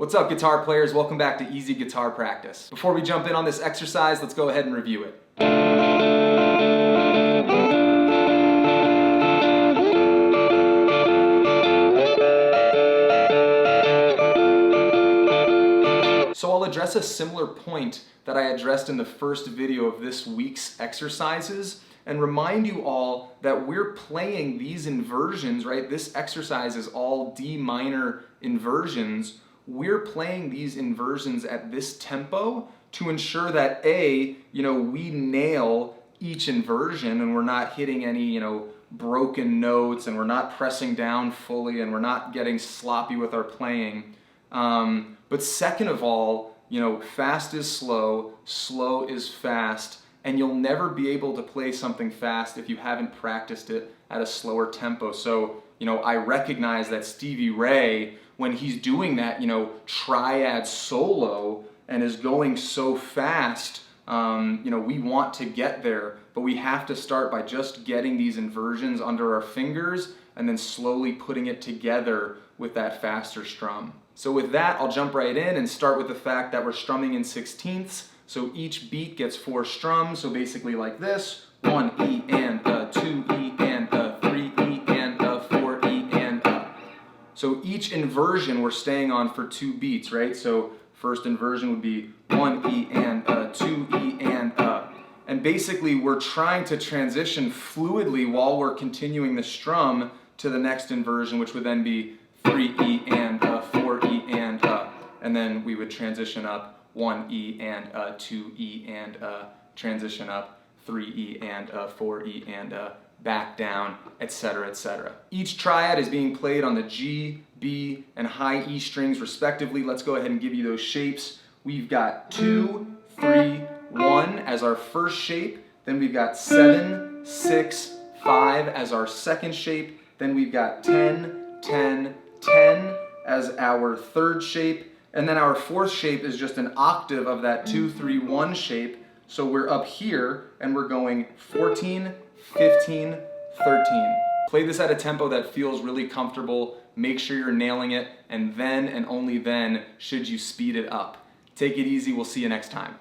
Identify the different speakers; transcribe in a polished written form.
Speaker 1: What's up, guitar players? Welcome back to Easy Guitar Practice. Before we jump in on this exercise, let's go ahead and review it. So I'll address a similar point that I addressed in the first video of this week's exercises and remind you all that we're playing these inversions, right? This exercise is all D minor inversions. We're playing these inversions at this tempo to ensure that we nail each inversion and we're not hitting any, broken notes and we're not pressing down fully and we're not getting sloppy with our playing. But second of all, fast is slow, slow is fast, and you'll never be able to play something fast if you haven't practiced it at a slower tempo. So, I recognize that Stevie Ray, when he's doing that, triad solo and is going so fast, we want to get there, but we have to start by just getting these inversions under our fingers and then slowly putting it together with that faster strum. So with that, I'll jump right in and start with the fact that we're strumming in 16ths. So each beat gets 4 strums, so basically like this: 1 E and a, 2 E and a, 3 E and a, 4 E and a. So each inversion we're staying on for 2 beats, right? So first inversion would be 1 E and a, 2 E and a. And basically we're trying to transition fluidly while we're continuing the strum to the next inversion, which would then be 3 E and a, 4 E and a. And then we would transition up 1 E and a, 2 E and a, transition up 3 E and a, 4 E and a, back down, etc., etc. Each triad is being played on the G, B, and high E strings respectively. Let's go ahead and give you those shapes. We've got 2, 3, 1 as our first shape. Then we've got 7, 6, 5 as our second shape. Then we've got 10, 10, 10 as our third shape. And then our fourth shape is just an octave of that 2, 3, 1 shape. So we're up here and we're going 14, 15, 13. Play this at a tempo that feels really comfortable. Make sure you're nailing it, and then and only then should you speed it up. Take it easy. We'll see you next time.